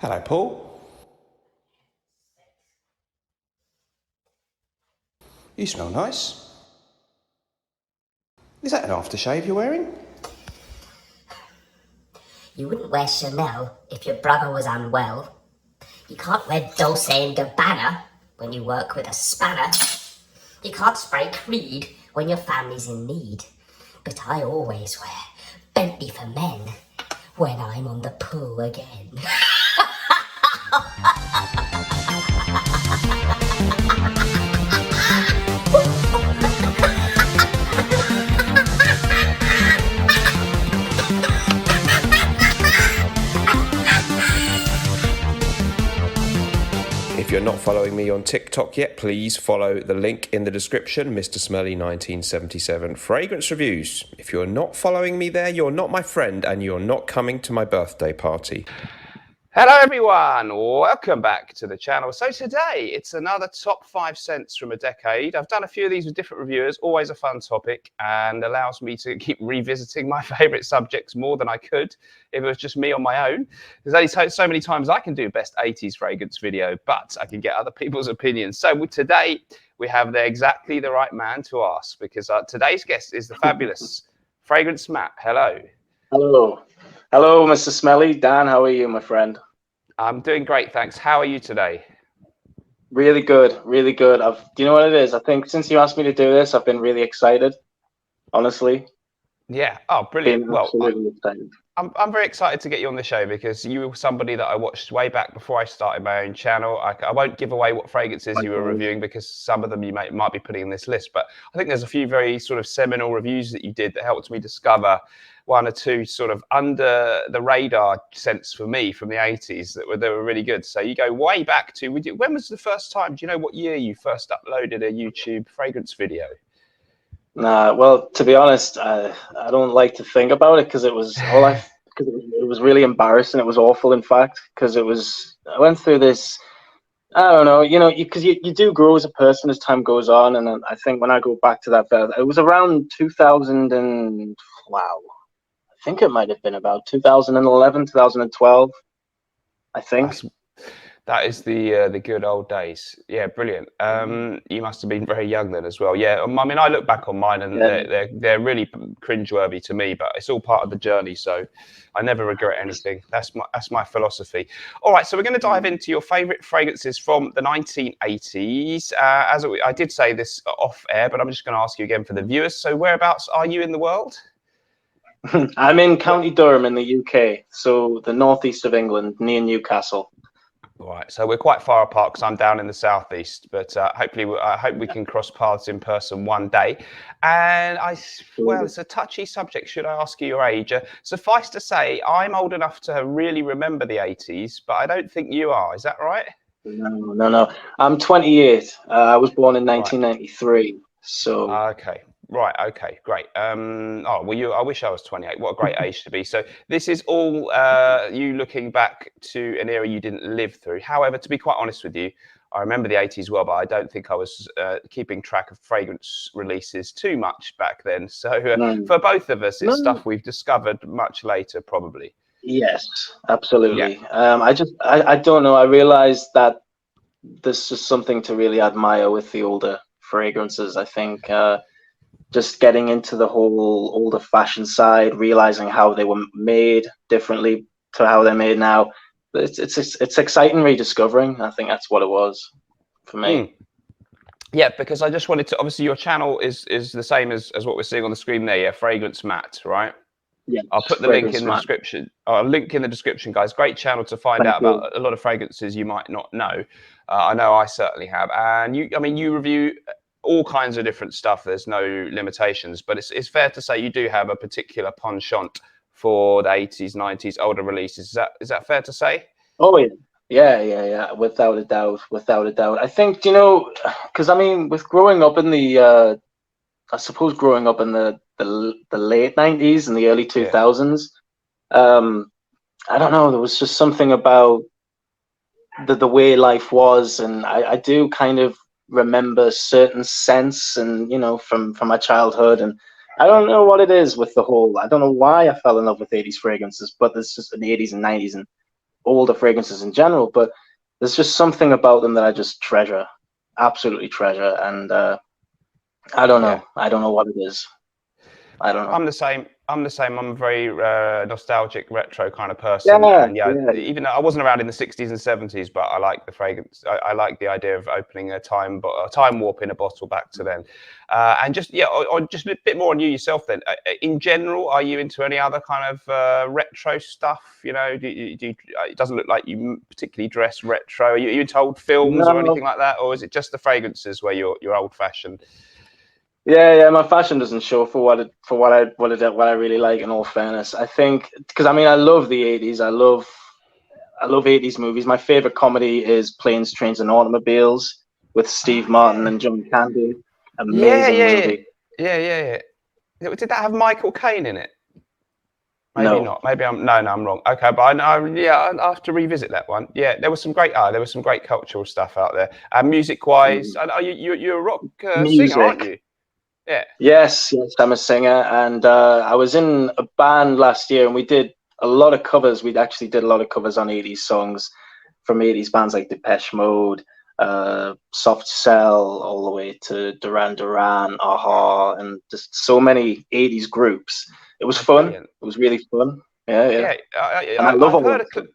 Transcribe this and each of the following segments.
Hello, Paul. You smell nice. Is that an aftershave you're wearing? You wouldn't wear Chanel if your brother was unwell. You can't wear Dolce & Gabbana when you work with a spanner. You can't spray Creed when your family's in need. But I always wear Bentley for men when I'm on the pool again. If you're not following me on TikTok yet, please follow the link in the description, Mr. Smelly 1977 Fragrance Reviews. If you're not following me there, you're not my friend and you're not coming to my birthday party. Hello everyone, welcome back to the channel. So today it's another top 5 scents from a decade. I've done a few of these with different reviewers, always a fun topic and allows me to keep revisiting my favourite subjects more than I could if it was just me on my own. There's only so many times I can do best 80s fragrance video, but I can get other people's opinions. So today we have exactly the right man to ask because today's guest is the fabulous Fragrance Matt. Hello. Hello. Hello, Mr. Smelly. Dan, how are you, my friend? I'm doing great, thanks. How are you today? Really good, really good. Do you know what it is? I think since you asked me to do this, I've been really excited, honestly. Yeah. Oh, brilliant. Been absolutely excited. I'm very excited to get you on the show because you were somebody that I watched way back before I started my own channel. I won't give away what fragrances you were reviewing because some of them you might be putting in this list, but I think there's a few very sort of seminal reviews that you did that helped me discover one or two sort of under the radar scents for me from the 80s that were really good. So you go way back to, when was the first time, do you know what year you first uploaded a YouTube fragrance video? Nah, well, to be honest, I don't like to think about it because it was it was really embarrassing. It was awful, in fact, because I went through this. I don't know, because you do grow as a person as time goes on, and I think when I go back to that, it was around 2000 and wow, I think it might have been about 2011, 2012. I think. That is the good old days. Yeah, brilliant. You must have been very young then as well. Yeah, I mean, I look back on mine and they're really cringeworthy to me, but it's all part of the journey. So I never regret anything. That's my philosophy. All right, so we're going to dive into your favourite fragrances from the 1980s. I did say this off air, but I'm just going to ask you again for the viewers. So whereabouts are you in the world? I'm in County Durham in the UK, so the northeast of England, near Newcastle. Right, so we're quite far apart because I'm down in the southeast, but hopefully, I hope we can cross paths in person one day. And well, it's a touchy subject. Should I ask you your age? Suffice to say, I'm old enough to really remember the 80s, but I don't think you are. Is that right? No. I'm 28. I was born in 1993. So. Okay. Right. Okay. Great. Oh, well, I wish I was 28. What a great age to be. So this is all you looking back to an era you didn't live through. However, to be quite honest with you, I remember the 80s well, but I don't think I was keeping track of fragrance releases too much back then. So for both of us, it's stuff we've discovered much later, probably. Yes, absolutely. Yeah. I don't know. I realized that this is something to really admire with the older fragrances. I think. Just getting into the whole older fashioned side, realizing how they were made differently to how they're made now. It's exciting rediscovering. I think that's what it was for me. Yeah, because I just wanted to, obviously your channel is the same as what we're seeing on the screen there. Yeah, Fragrance Matt, right? Yeah, I'll put the link in the description. I'll link in the description, guys. Great channel to find out about a lot of fragrances you might not know. I know I certainly have. And you review all kinds of different stuff. There's no limitations, but it's fair to say you do have a particular penchant for the 80s, 90s, older releases. Is that fair to say? Oh yeah. Without a doubt. I think because with growing up in the, I suppose growing up in the late 90s and the early 2000s, I don't know. There was just something about the way life was, and I do kind of remember certain scents and from my childhood, and I don't know what it is with the whole, I don't know why I fell in love with 80s fragrances, but there's just in the 80s and 90s, and older fragrances in general, but there's just something about them that I just treasure, absolutely treasure. And I don't Yeah. know. I don't know what it is. I don't know. I'm the same. I'm the same. I'm a very nostalgic, retro kind of person, Yeah, and yeah, yeah. even though I wasn't around in the '60s and '70s, but I like the fragrance. I like the idea of opening a time warp in a bottle back to then, and just just a bit more on you yourself. Then, in general, are you into any other kind of retro stuff? You know, it doesn't look like you particularly dress retro. Are you into old films or No. anything like that, or is it just the fragrances where you're old fashioned? Yeah, yeah. My fashion doesn't show for what I really like. In all fairness, I think because I mean I love the '80s. I love '80s movies. My favorite comedy is Planes, Trains, and Automobiles with Steve Oh Martin yeah. and John Candy. Yeah, Amazing yeah, yeah, movie. Did that have Michael Caine in it? Maybe No. not. Maybe I'm wrong. Okay, but I know. Yeah, I have to revisit that one. Yeah, there was some great cultural stuff out there. Music wise, Mm. you're a rock singer, aren't Music. you? Yeah. Yes, yes, I'm a singer, and I was in a band last year, and we did a lot of covers. We actually did a lot of covers on '80s songs from '80s bands like Depeche Mode, Soft Cell, all the way to Duran Duran, Aha, and just so many '80s groups. It was Oh, fun. brilliant. It was really fun. Yeah, yeah, Yeah, and I love I've all heard of them.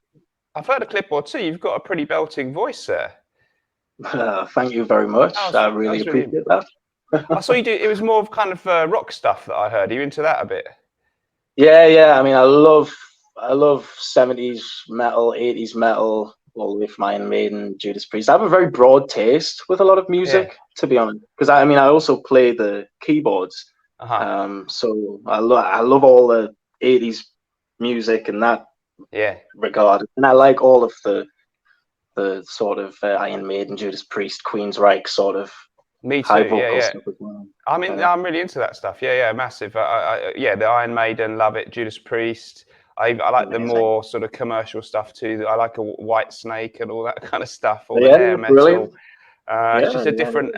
I've heard a clip or two. You've got a pretty belting voice there. Thank you very much. I That really was really. appreciate that. I saw you do. It was more of kind of rock stuff that I heard. Are you into that a bit? Yeah, yeah. I mean, I love '70s metal, '80s metal, all the way from Iron Maiden, Judas Priest. I have a very broad taste with a lot of Yeah. music, to be honest. Because I mean, I also play the keyboards. Uh-huh. So I love all the '80s music in that Yeah. regard, and I like all of the sort of Iron Maiden, Judas Priest, Queensryche sort of Me high too. Yeah, vocal yeah. stuff as well. I mean, Yeah, I'm really into that stuff. Yeah, yeah, massive. Yeah, the Iron Maiden, love it. Judas Priest. I like the amazing. more sort of commercial stuff too. I like a White Snake and all that kind of stuff, all the Yeah, hair brilliant. metal. It's Yeah, just a yeah, different.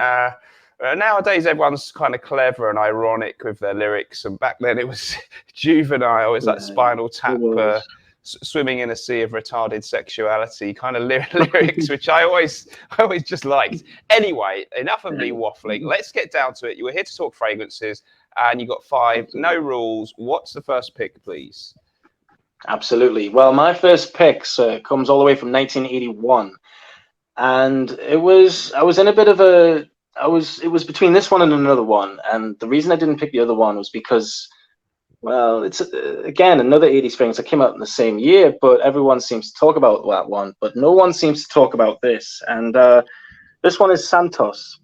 Nowadays, everyone's kind of clever and ironic with their lyrics, and back then it was juvenile. It's yeah. like Spinal It Tap, was. swimming in a sea of retarded sexuality kind of lyrics, which I always just liked. Anyway, enough of me waffling. Let's get down to it. You were here to talk fragrances, and you got five. No rules. What's the first pick, please? Absolutely. Well, my first pick comes all the way from 1981, and I was in a bit of a it was between this one and another one, and the reason I didn't pick the other one was because, well, it's again another '80s fragrance that came out in the same year, but everyone seems to talk about that one, but no one seems to talk about this, and this one is Santos,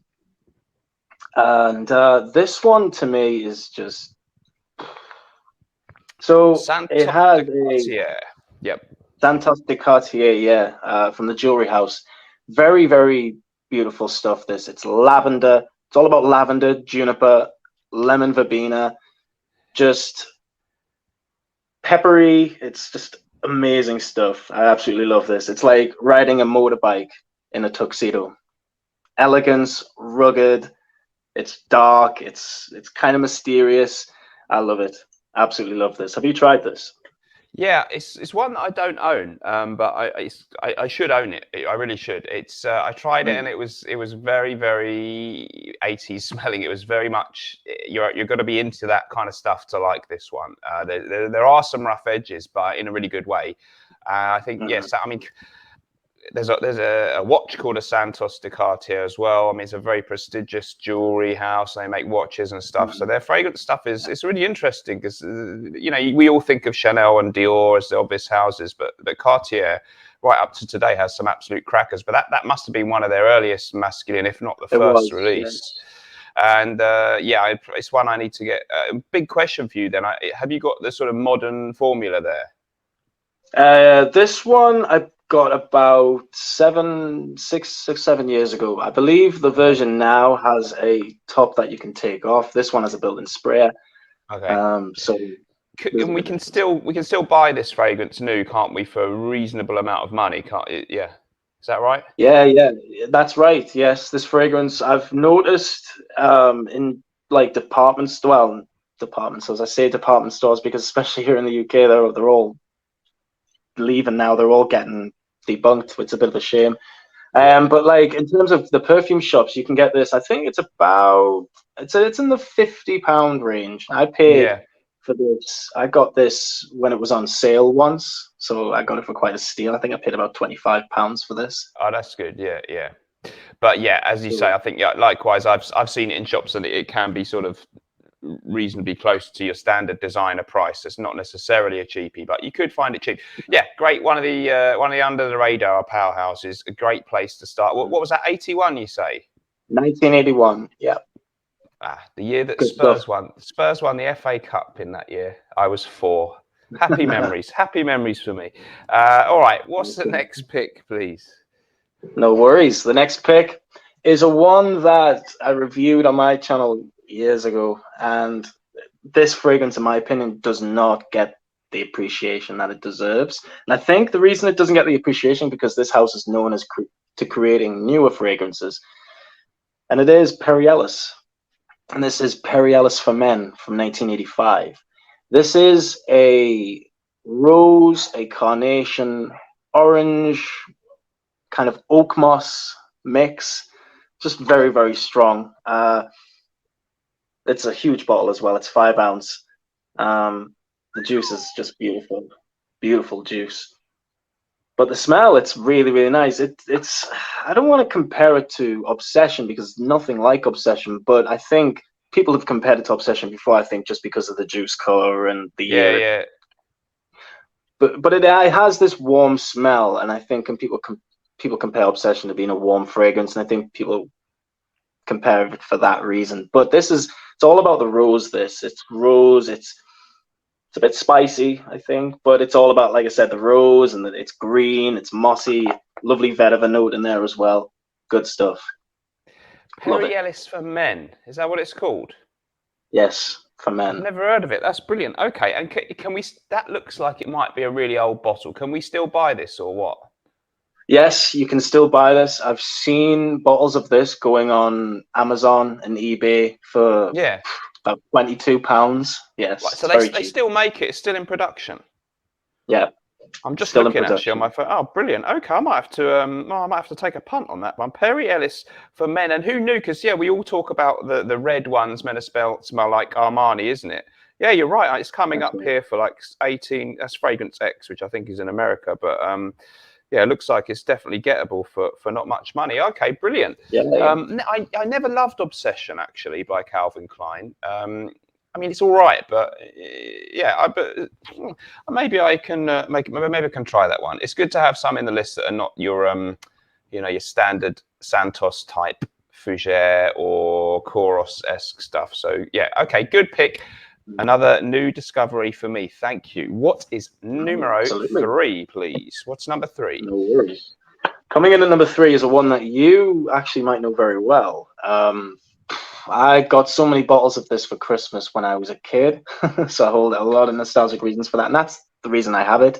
and this one to me is just so it Santos de has a Cartier. Yep. Santos de Cartier, yeah, from the jewelry house. Very, very beautiful stuff. It's lavender. It's all about lavender, juniper, lemon verbena, just peppery. It's just amazing stuff. I absolutely love this. It's like riding a motorbike in a tuxedo. Elegance, rugged. It's dark. It's kind of mysterious. I love it. Absolutely love this. Have you tried this? Yeah, it's one that I don't own, but I should own it. I really should. It's I tried it and Mm. it was very 80s smelling. It was very much you're going to be into that kind of stuff to like this one. There are some rough edges, but in a really good way. I think Mhm. yes. I mean, there's a watch called a Santos de Cartier as well. I mean, it's a very prestigious jewelry house. They make watches and stuff. So Mhm. their fragrance stuff is it's really interesting because you know we all think of Chanel and Dior as the obvious houses, but Cartier right up to today has some absolute crackers. But that must have been one of their earliest masculine, if not the It first was, release. yes. And yeah, it's one I need to get. Big question for you then. Have you got the sort of modern formula there? This one I got about 7 years ago. I believe the Okay. version now has a top that you can take off. This one has a built-in sprayer. Okay. So there's a And bit of difference. we can still buy this fragrance new, can't we, for a reasonable amount of money? Can't it? Yeah, is that right? Yeah, yeah, that's right. Yes, this fragrance I've noticed in like department stores. I say department stores because especially here in the UK, they're all leaving now. They're all getting debunked, which is a bit of a shame. Yeah. But like in terms of the perfume shops, you can get this. I think it's about it's in the £50 range. I paid Yeah. for this. I got this when it was on sale once, so I got it for quite a steal. I think I paid about £25 for this. Oh, that's good. Yeah, yeah. But yeah, as you say, So, I think likewise, I've seen it in shops and it can be sort of reasonably close to your standard designer price. It's not necessarily a cheapie, but you could find it cheap. Yeah, great. One of the under the radar powerhouses. A great place to start. What was that? 81, you say? 1981. Yeah, The year that good stuff. Spurs won the FA Cup in that year. I was 4. Happy memories. Happy memories for me. All right. What's the next pick, please? No worries. The next pick is a one that I reviewed on my channel years ago, and this fragrance, in my opinion, does not get the appreciation that it deserves. And I think the reason it doesn't get the appreciation because this house is known as to creating newer fragrances, and it is Perry Ellis. And this is Perry Ellis for Men from 1985. This is a rose, a carnation, orange, kind of oak moss mix, just very, very strong. It's a huge bottle as well. It's 5 ounce. The juice is just beautiful, beautiful juice. But the smell, it's really, really nice. It's I don't want to compare it to Obsession because it's nothing like Obsession, but I think people have compared it to Obsession before, I think, just because of the juice color and the year. Yeah. But it has this warm smell, and I think when people compare Obsession to being a warm fragrance, and I think people compare it for that reason. But it's all about the rose. It's rose. It's a bit spicy, I think, but it's all about, like I said, the rose, and it's green, it's mossy, lovely vetiver note in there as well. Good stuff. Perry Ellis for Men. Is that what it's called? Yes, for I've men. never heard of it. That's brilliant. Okay, and can we? That looks like it might be a really old bottle. Can we still buy this or what? Yes, you can still buy this. I've seen bottles of this going on Amazon and eBay for about £22. Yes, Right, so it's very they cheap. still make it. It's still in production. Yeah, I'm just still looking in actually on my phone. Oh, brilliant. Okay, I might have to take a punt on that one. Perry Ellis for Men, and who knew? Because we all talk about the red ones meant to smell like Armani, isn't it? Yeah, you're right. It's coming up here for like 18. That's Fragrance X, which I think is in America, but it looks like it's definitely gettable for not much money. Okay, brilliant. Yeah. I never loved Obsession actually by Calvin Klein. I mean, it's all right, but maybe I can maybe I can try that one. It's good to have some in the list that are not your your standard Santos type Fougere or Koros-esque stuff. So yeah, okay, good pick. Another new discovery for me. Thank you. What is numero 3, please? What's number 3? No worries. Coming in at number 3 is a one that you actually might know very well. I got so many bottles of this for Christmas when I was a kid, so I hold a lot of nostalgic reasons for that, and that's the reason I have it.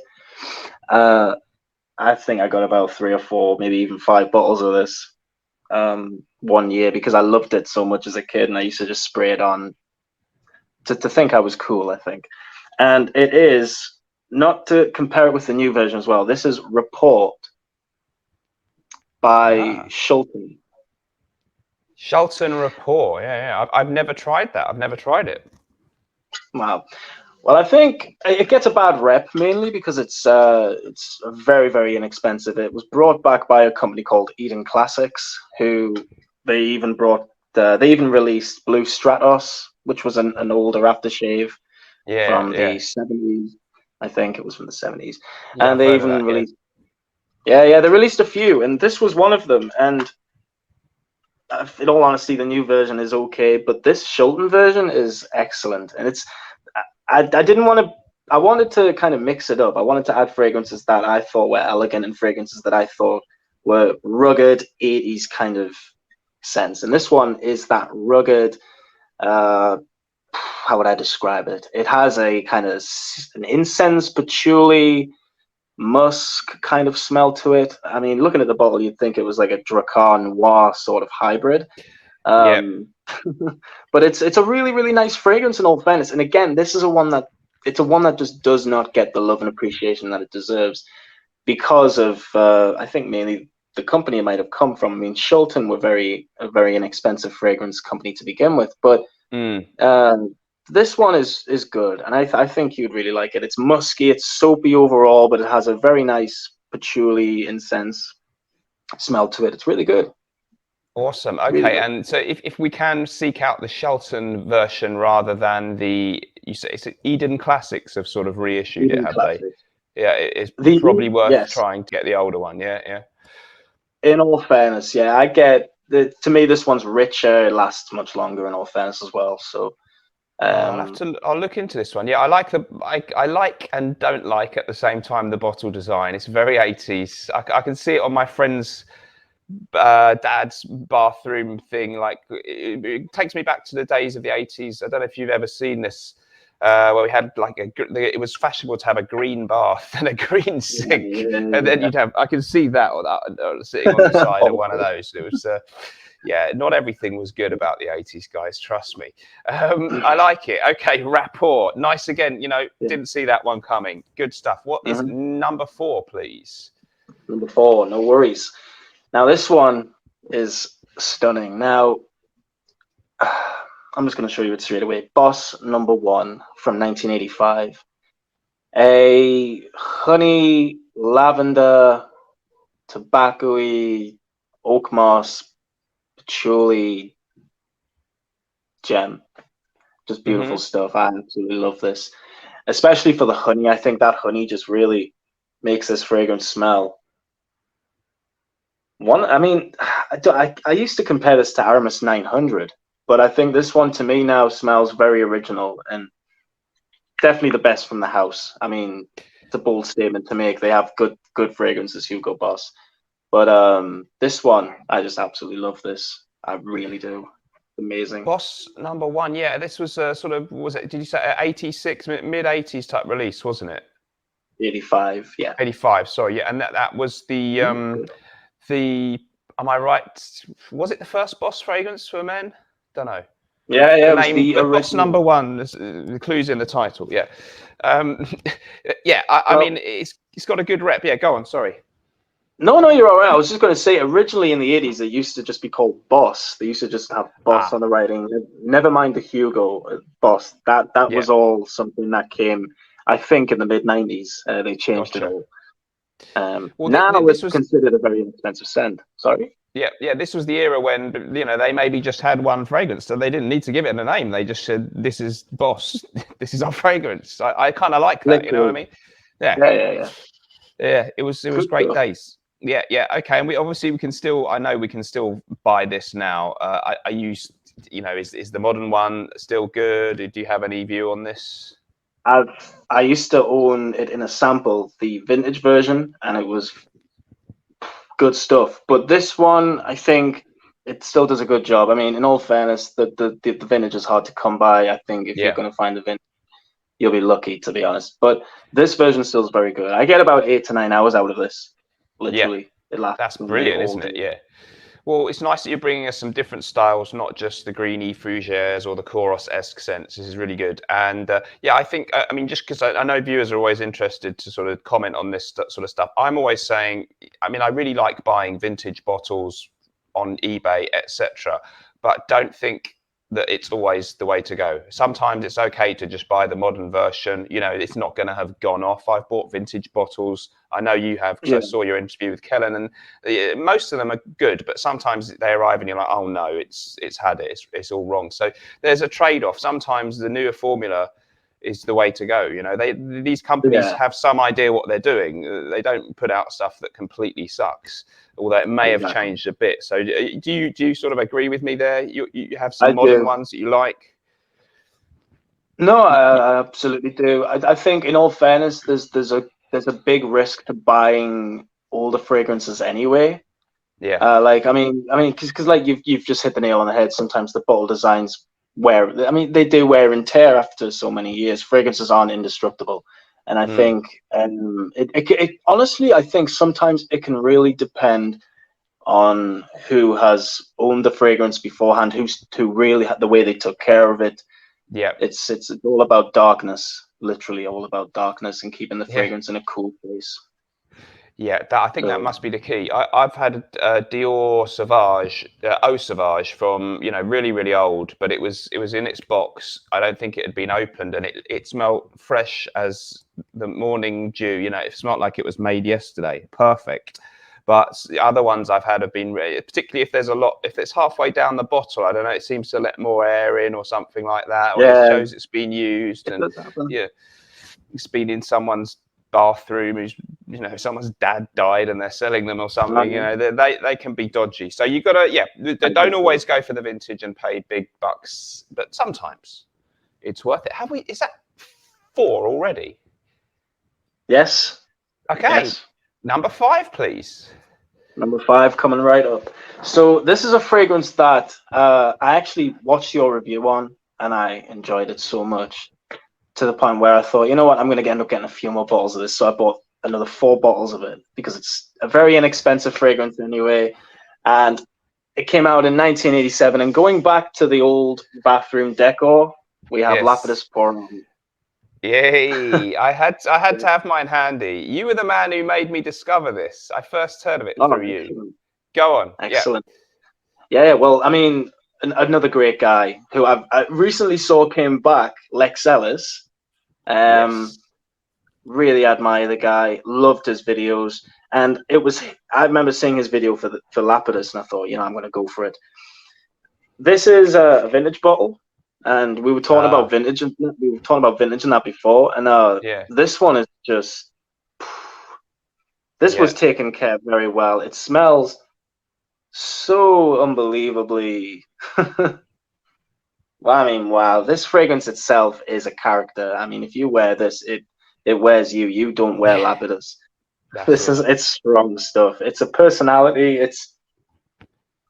I think I got about 3 or 4, maybe even 5 bottles of this one year because I loved it so much as a kid, and I used to just spray it on to think I was cool, I think. And it is, not to compare it with the new version as well, this is Report by Schulten. Schulten Rapport. Yeah. I've never tried that. I've never tried it. Wow. Well, I think it gets a bad rep mainly because it's very, very inexpensive. It was brought back by a company called Eden Classics, who they even released Blue Stratos, which was an older aftershave from the 70s. I think it was from the 70s. Yeah, and they even released they released a few, and this was one of them. And in all honesty, the new version is okay, but this Schulten version is excellent. And I wanted to kind of mix it up. I wanted to add fragrances that I thought were elegant and fragrances that I thought were rugged 80s kind of sense. And this one is that rugged, how would I describe it? It has a kind of an incense, patchouli, musk kind of smell to it. I mean, looking at the bottle, you'd think it was like a Dracar Noir sort of hybrid. But it's a really, really nice fragrance in all fairness. And again, this is a one that it's a one that just does not get the love and appreciation that it deserves because of I think mainly the company it might have come from. I mean, Shulton were a very inexpensive fragrance company to begin with, but this one is good, and I think you'd really like it. It's musky, it's soapy overall, but it has a very nice patchouli incense smell to it. It's really good. Awesome. Really Okay, good. and so if we can seek out the Shelton version rather than you say it's Eden Classics have sort of reissued it, Even have they? classic. Yeah, it's probably worth Yes. trying to get the older one. Yeah, yeah. In all fairness, yeah, I get to me this one's richer. It lasts much longer. In all fairness, as well. So I'll look into this one. Yeah, I like and don't like at the same time the bottle design. It's very 80s. I can see it on my friend's dad's bathroom thing. Like it takes me back to the days of the 80s. I don't know if you've ever seen this. Where we had like it was fashionable to have a green bath and a green sink, and then you'd have. I can see that sitting on the side of one of those. It was, yeah, not everything was good about the 80s, guys. Trust me. I like it. Okay, rapport, nice again. Didn't see that one coming. Good stuff. What is number 4, please? Number 4, no worries. Now this one is stunning. Now I'm just going to show you it straight away. Boss number 1 from 1985. A honey, lavender, tobacco-y, oak moss, patchouli gem. Just beautiful stuff. I absolutely love this. Especially for the honey. I think that honey just really makes this fragrance smell. I mean, I used to compare this to Aramis 900. But I think this one to me now smells very original and definitely the best from the house. I mean, it's a bold statement to make. They have good fragrances, Hugo Boss. But this one, I just absolutely love this. I really do. Amazing. Boss number 1, yeah. This was sort of, did you say 86, mid 80s type release, wasn't it? 85, yeah. 85, sorry, yeah. And that was the, am I right? Was it the first Boss fragrance for men? Don't know. Yeah, The it was name, the original. Boss number 1. The clues in the title. Yeah, yeah. I mean, it's got a good rep. Yeah, go on. Sorry. No, you're all right. I was just going to say, originally in the 80s, it used to just be called Boss. They used to just have Boss on the writing. Never mind the Hugo Boss. That was all something that came, I think, in the mid 90s. They changed it all. Well, now it's considered a very inexpensive scent. Sorry. Yeah. This was the era when they maybe just had one fragrance, so they didn't need to give it a name. They just said, "This is Boss. This is our fragrance." I kind of like that. You know what I mean? Yeah. Yeah. It was great days. Yeah. Okay. And we can still. I know we can still buy this now. I use. Is the modern one still good? Do you have any view on this? I used to own it in a sample, the vintage version, and it was good stuff. But this one, I think it still does a good job. I mean, in all fairness, the vintage is hard to come by. I think if you're going to find the vintage, you'll be lucky, to be honest. But this version still is very good. I get about 8 to 9 hours out of this. Literally, it lasts. That's brilliant, isn't it? Yeah. Well, it's nice that you're bringing us some different styles, not just the greeny fougères or the Kouros-esque scents. This is really good. And I think, I mean, just because I know viewers are always interested to sort of comment on this sort of stuff, I'm always saying, I mean, I really like buying vintage bottles on eBay, etc., but don't think that it's always the way to go. Sometimes it's okay to just buy the modern version. It's not going to have gone off. I've bought vintage bottles. I know you have, because I saw your interview with Kellen, and most of them are good, but sometimes they arrive and you're like, oh no, it's had it. It's all wrong. So there's a trade-off. Sometimes the newer formula is the way to go. These companies have some idea what they're doing. They don't put out stuff that completely sucks, although it may have changed a bit. So do you sort of agree with me there? You have some modern ones that you like? No, I absolutely do. I think, in all fairness, there's a big risk to buying older fragrances anyway. Yeah. I mean, because like you've just hit the nail on the head. Sometimes the bottle designs they do wear and tear after so many years. Fragrances aren't indestructible, and I think, it honestly, I think sometimes it can really depend on who has owned the fragrance beforehand, who really had the way they took care of it. Yeah, it's all about darkness. literally all about darkness and keeping the fragrance in a cool place. Yeah, I think that must be the key. I've had Dior Sauvage, Eau Sauvage from, you know, really, really old, but it was in its box. I don't think it had been opened, and it smelled fresh as the morning dew. You know, it smelled like it was made yesterday. Perfect. But the other ones I've had have been, particularly if there's if it's halfway down the bottle, I don't know, it seems to let more air in or something like that, or it shows it's been used, and yeah, it's been in someone's bathroom who's, you know, someone's dad died and they're selling them or something. You know, they can be dodgy. So you gotta, they don't always go for the vintage and pay big bucks, but sometimes it's worth it. Is that 4 already? Yes. Okay. Yes. Number 5, please. Number 5 coming right up. So this is a fragrance that I actually watched your review on, and I enjoyed it so much, to the point where I thought, you know what, I'm going to end up getting a few more bottles of this. So I bought another 4 bottles of it because it's a very inexpensive fragrance anyway. And it came out in 1987. And going back to the old bathroom decor, we have Lapidus Pour. Yay! I had to have mine handy. You were the man who made me discover this. I first heard of it through you. Go on. Excellent. Yeah. Well, I mean, another great guy who I recently saw came back, Lex Ellis. Really admire the guy. Loved his videos, and I remember seeing his video for Lapidus, and I thought, you know, I'm going to go for it. This is a vintage bottle. And we were talking about vintage, and that before. And this one is just, this was taken care of very well. It smells so unbelievably. Well, I mean, wow! This fragrance itself is a character. I mean, if you wear this, it wears you. You don't wear Lapidus. It's strong stuff. It's a personality.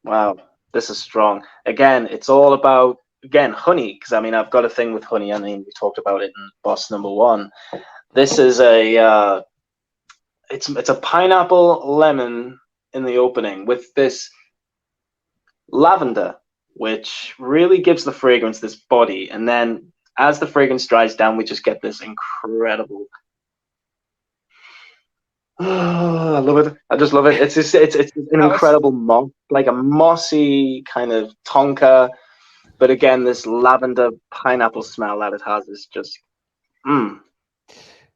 Wow. This is strong. Again, it's all about. Again, honey, because I mean, I've got a thing with honey. I mean, we talked about it in Boss Number 1. This is it's a pineapple lemon in the opening with this lavender, which really gives the fragrance this body. And then as the fragrance dries down, we just get this incredible. Oh, I love it. I just love it. It's an incredible moss, like a mossy kind of tonka. But again, this lavender pineapple smell that it has is just,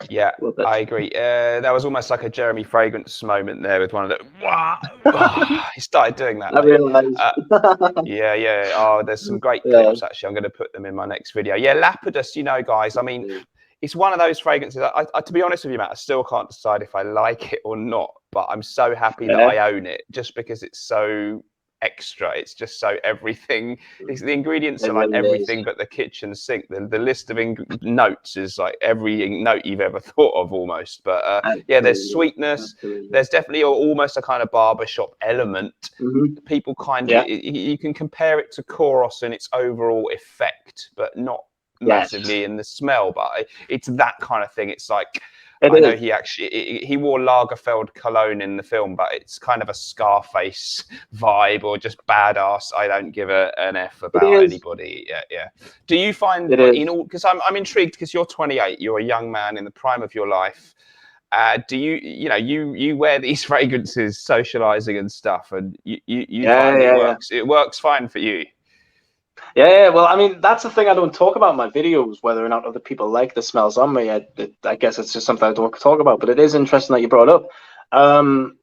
Yeah, I agree. That was almost like a Jeremy Fragrance moment there with one of the. He started doing that. I realized. Yeah. Oh, there's some great clips actually. I'm going to put them in my next video. Yeah, Lapidus. You know, guys. I mean, it's one of those fragrances. To be honest with you, Matt, I still can't decide if I like it or not. But I'm so happy that I own it, just because it's so extra. It's just so everything. The ingredients are like everything but the kitchen sink. The list of notes is like every note you've ever thought of almost. But there's sweetness. There's definitely almost a kind of barbershop element. People kind of you can compare it to Koros in its overall effect, but not massively in the smell. But it's that kind of thing. It's like. I know he wore Lagerfeld cologne in the film, but it's kind of a Scarface vibe or just badass. I don't give an F about anybody. Yeah. Do you find because I'm intrigued because you're 28, you're a young man in the prime of your life. Do you wear these fragrances socializing and stuff, and you find it works fine for you? Yeah, well, I mean, that's the thing I don't talk about in my videos, whether or not other people like the smells on me. I guess it's just something I don't talk about, but it is interesting that you brought up.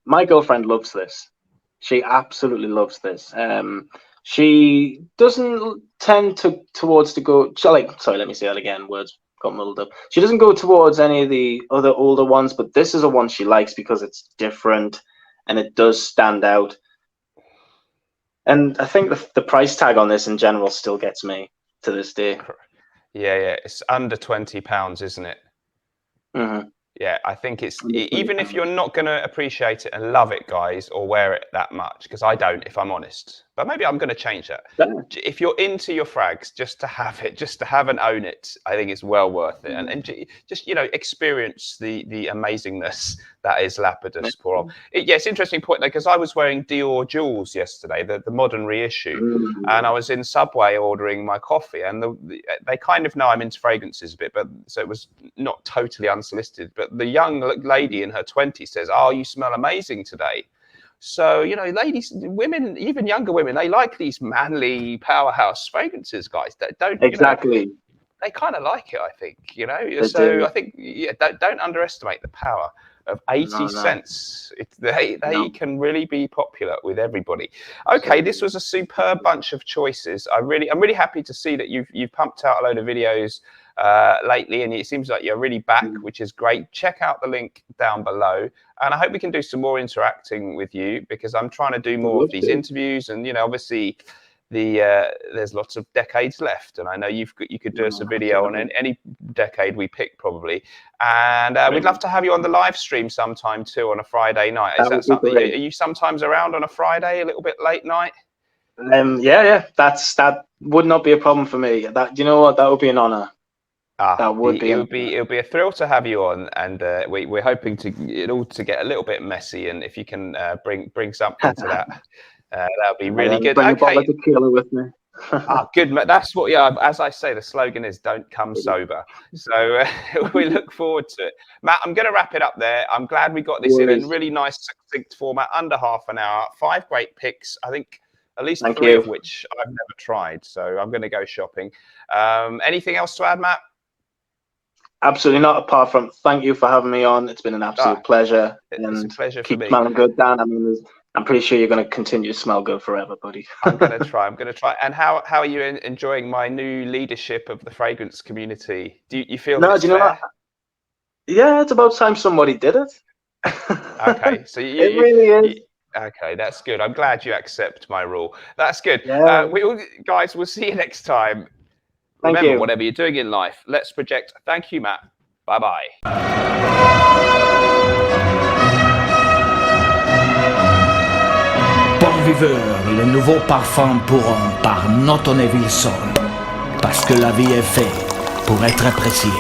My girlfriend loves this. She absolutely loves this. She doesn't tend towards to go, sorry, let me say that again, words got muddled up. She doesn't go towards any of the other older ones, but this is a one she likes because it's different and it does stand out. And I think the price tag on this in general still gets me to this day. Yeah. It's under £20, isn't it? Yeah, I think it's even if you're not going to appreciate it and love it, guys, or wear it that much, because I don't, if I'm honest. But maybe I'm going to change that. Yeah. If you're into your frags, just to have it, just to have and own it, I think it's well worth it. And just, experience the amazingness that is Lapidus. It's interesting point though, because I was wearing Dior Jewels yesterday, the modern reissue, and I was in Subway ordering my coffee, and they kind of know I'm into fragrances a bit, but so it was not totally unsolicited. But the young lady in her 20s says, "Oh, you smell amazing today." So, ladies, women, even younger women, they like these manly powerhouse fragrances, guys. That don't exactly. They kind of like it, I think. They So do. I think don't underestimate the power of 80 cents. They can really be popular with everybody. Okay, this was a superb bunch of choices. I'm really happy to see that you've pumped out a load of videos lately, and it seems like you're really back, which is great. Check out the link down below, and I hope we can do some more interacting with you, because I'm trying to do more of these interviews, and obviously there's lots of decades left, and I know you could do us a video on any decade we pick probably, and we'd love to have you on the live stream sometime too on a Friday night. Is that something? Are you sometimes around on a Friday, a little bit late night? Yeah, that would not be a problem for me. That, you know what, that would be an honor. That would be. It would be a thrill to have you on, and we're hoping it all to get a little bit messy, and if you can bring something to that, that would be really good. Bring a bottle of tequila with me. Good. That's what. Yeah, as I say, the slogan is "Don't come sober." So we look forward to it, Matt. I'm going to wrap it up there. I'm glad we got this in a really nice, succinct format, under half an hour. 5 great picks, I think. At least 3 of which I've never tried. So I'm going to go shopping. Anything else to add, Matt? Absolutely not. Apart from thank you for having me on. It's been an absolute pleasure. It's a pleasure for keep me. smelling good, Dan. I mean, I'm pretty sure you're going to continue to smell good forever, buddy. I'm going to try. And how are you enjoying my new leadership of the fragrance community? Do you feel that it's do you know fair? what? Yeah, it's about time somebody did it. Okay, so it really is. Okay, that's good. I'm glad you accept my rule. That's good. Yeah. Guys, we'll see you next time. Thank Remember, you. whatever you're doing in life, let's project. Thank you, Matt. Bye-bye. Bon viveur, le nouveau parfum par Naughton et Wilson. Parce que la vie est faite pour être appréciée.